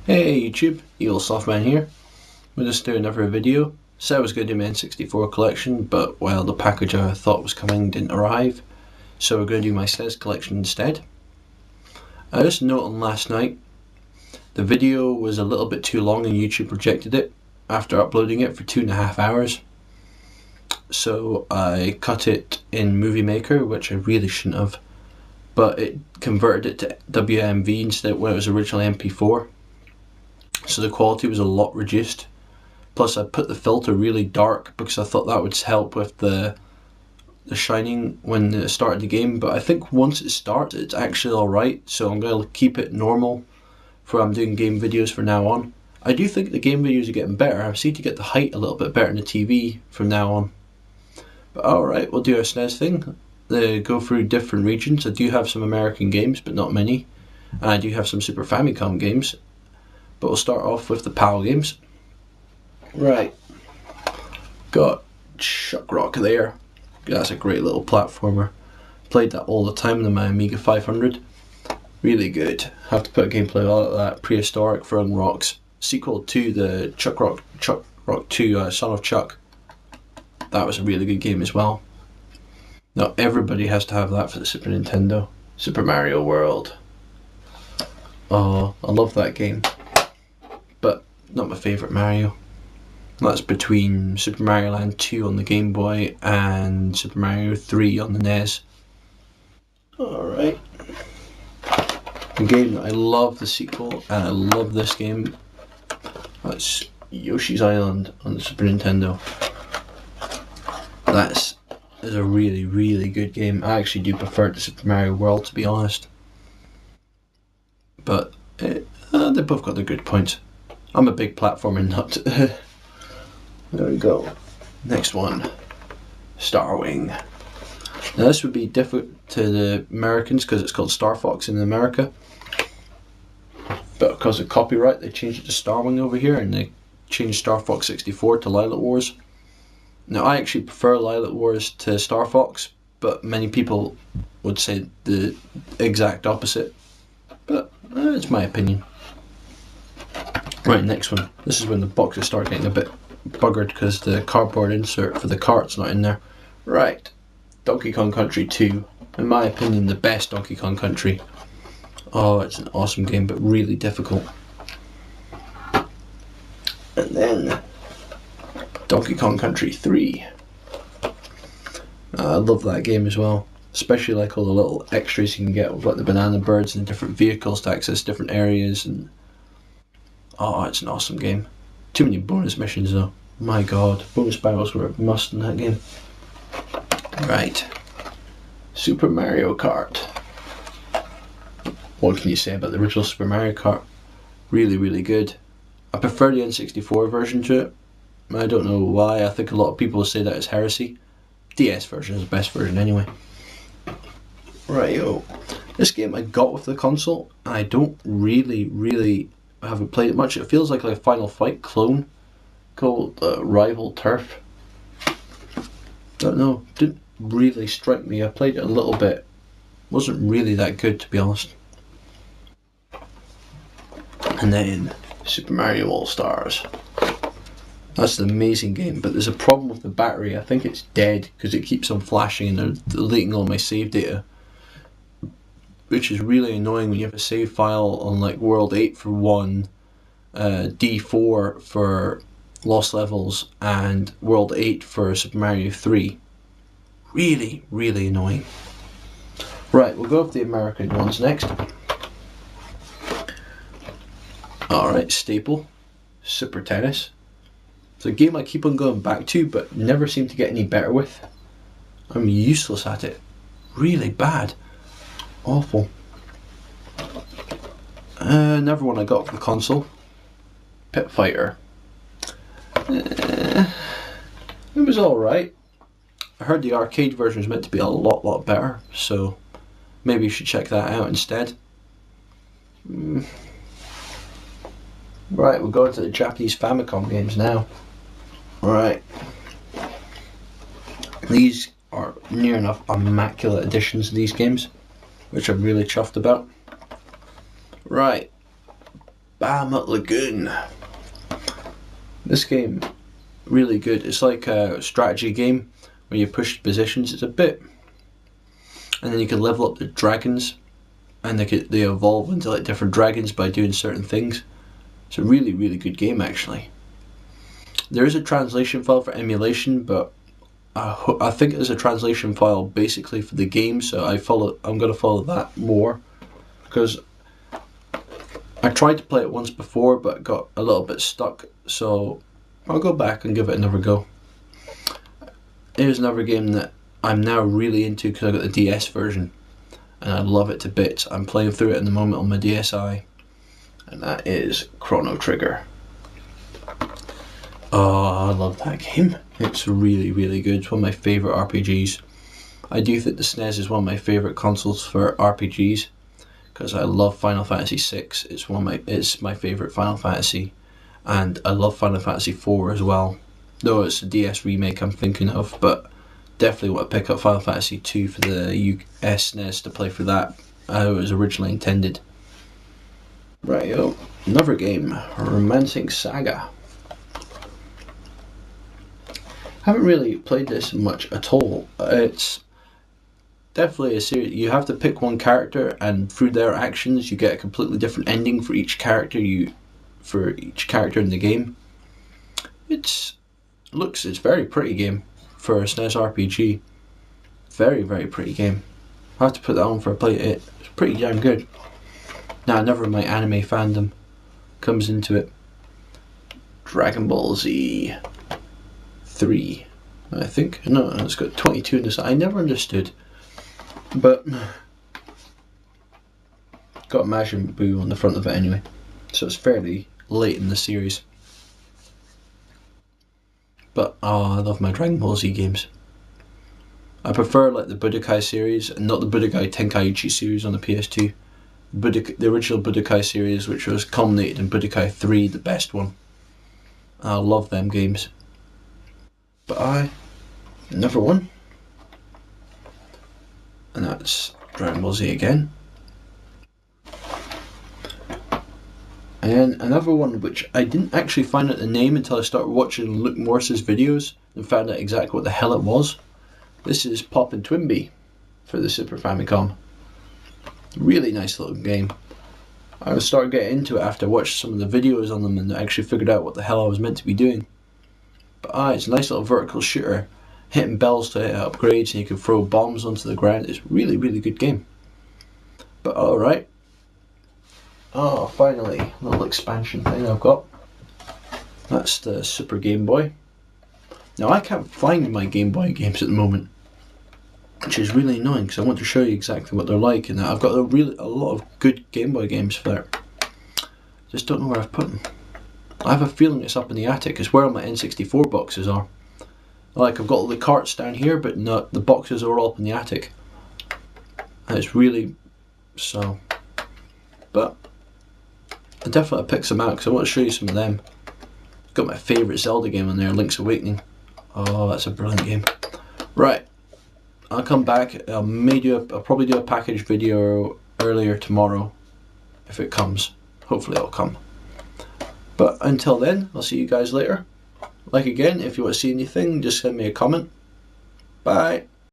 Hey YouTube, Evil Softman here. We'll just do another video. Said I was going to do my N64 collection, but well, the package I thought was coming didn't arrive, so we're going to do my SNES collection instead. I just noted last night, the video was a little bit too long and YouTube rejected it after uploading it for 2.5 hours. So I cut it in Movie Maker, which I really shouldn't have, but it converted it to WMV instead when it was originally MP4. So the quality was a lot reduced. Plus I put the filter really dark because I thought that would help with the shining when it started the game, but I think once it starts it's actually alright, so I'm going to keep it normal for I'm doing game videos from now on. I do think the game videos are getting better. I seem to get the height a little bit better in the TV from now on. But alright, we'll do our SNES thing. Go through different regions. I do have some American games, but not many. And I do have some Super Famicom games. But we'll start off with the PAL games. Right, got Chuck Rock there. That's a great little platformer. Played that all the time on my Amiga 500. Really good. Have to put a gameplay out of that. Prehistoric Throwing Rocks. Sequel to the Chuck Rock 2 Son of Chuck. That was a really good game as well. Now everybody has to have that for the Super Nintendo. Super Mario World. Oh, I love that game. But not my favourite Mario. That's between Super Mario Land 2 on the Game Boy and Super Mario 3 on the NES. Alright. A game that I love the sequel, and I love this game. That's Yoshi's Island on the Super Nintendo. That is a really, really good game. I actually do prefer it to Super Mario World, to be honest. But they both got their good points. I'm a big platforming nut. There we go. Next one, Starwing. Now this would be different to the Americans because it's called Star Fox in America. But because of copyright, they changed it to Starwing over here, and they changed Star Fox 64 to Lylat Wars. Now I actually prefer Lylat Wars to Star Fox, but many people would say the exact opposite. But it's my opinion. Right, next one. This is when the boxes start getting a bit buggered because the cardboard insert for the cart's not in there. Right, Donkey Kong Country 2. In my opinion, the best Donkey Kong Country. Oh, it's an awesome game, but really difficult. And then Donkey Kong Country 3. I love that game as well. Especially like all the little extras you can get with like the banana birds and different vehicles to access different areas, and oh, it's an awesome game. Too many bonus missions though. My god, bonus battles were a must in that game. Right, Super Mario Kart. What can you say about the original Super Mario Kart? Really, really good. I prefer the N64 version to it. I don't know why. I think a lot of people say that it's heresy. DS version is the best version anyway. Right, this game I got with the console, and I don't really haven't played it much. It feels like a Final Fight clone called Rival Turf. Don't know, didn't really strike me. I played it a little bit, wasn't really that good to be honest. And then Super Mario All Stars. That's an amazing game, but there's a problem with the battery. I think it's dead because it keeps on flashing and deleting all my save data, which is really annoying when you have a save file on like World 8 for one, D4 for Lost Levels, and World 8 for Super Mario 3. Really, really annoying. Right, we'll go with the American ones next. Alright, staple, Super Tennis. It's a game I keep on going back to, but never seem to get any better with. I'm useless at it. Really bad. Awful. Another one I got for the console, Pit Fighter. It was alright. I heard the arcade version is meant to be a lot better, so maybe you should check that out instead. Right, we'll go into the Japanese Famicom games now. Right. These are near enough immaculate editions of these games, which I'm really chuffed about. Right, Bahamut Lagoon. This game, really good. It's like a strategy game where you push positions. It's a bit, and then you can level up the dragons, and they evolve into like different dragons by doing certain things. It's a really, really good game actually. There is a translation file for emulation, but I think there's a translation file basically for the game, so I'm going to follow that more, because I tried to play it once before but got a little bit stuck, so I'll go back and give it another go. Here's another game that I'm now really into because I got the DS version and I love it to bits. I'm playing through it in the moment on my DSi, and that is Chrono Trigger. Oh, I love that game. It's really, really good. It's one of my favourite RPGs. I do think the SNES is one of my favourite consoles for RPGs because I love Final Fantasy VI. It's my favourite Final Fantasy, and I love Final Fantasy IV as well. Though it's a DS remake I'm thinking of, but definitely want to pick up Final Fantasy II for the US SNES to play for that, how it was originally intended. Right, another game, Romancing Saga. Haven't really played this much at all. It's definitely a series. You have to pick one character, and through their actions, you get a completely different ending for each character in the game. It's very pretty game for a SNES RPG. Very, very pretty game. I have to put that on for a play. It's pretty damn good. Now, another of my anime fandom comes into it. Dragon Ball Z 3, I think. No, it's got 22 in this. I never understood, but got Majin Buu on the front of it anyway, so it's fairly late in the series. But I love my Dragon Ball Z games. I prefer like the Budokai series and not the Budokai Tenkaichi series on the PS2. The original Budokai series, which was culminated in Budokai 3, the best one. I love them games. But another one, and that's Dragon Ball Z again. And another one which I didn't actually find out the name until I started watching Luke Morris's videos and found out exactly what the hell it was. This is Poppin' Twinbee for the Super Famicom. Really nice little game. I started getting into it after I watched some of the videos on them and actually figured out what the hell I was meant to be doing. But it's a nice little vertical shooter, hitting bells to hit upgrades, and you can throw bombs onto the ground. It's really, really good game. But alright. Oh, finally, a little expansion thing I've got. That's the Super Game Boy. Now I can't find my Game Boy games at the moment, which is really annoying because I want to show you exactly what they're like, and I've got a lot of good Game Boy games for there. Just don't know where I've put them. I have a feeling it's up in the attic. It's where all my N64 boxes are. Like, I've got all the carts down here, but no, the boxes are all up in the attic. And it's really so. But I definitely picked some out because I want to show you some of them. Got my favourite Zelda game on there, Link's Awakening. Oh, that's a brilliant game. Right, I'll come back. I'll probably do a package video earlier tomorrow if it comes. Hopefully it'll come. But until then, I'll see you guys later. Like again, if you want to see anything, just send me a comment. Bye.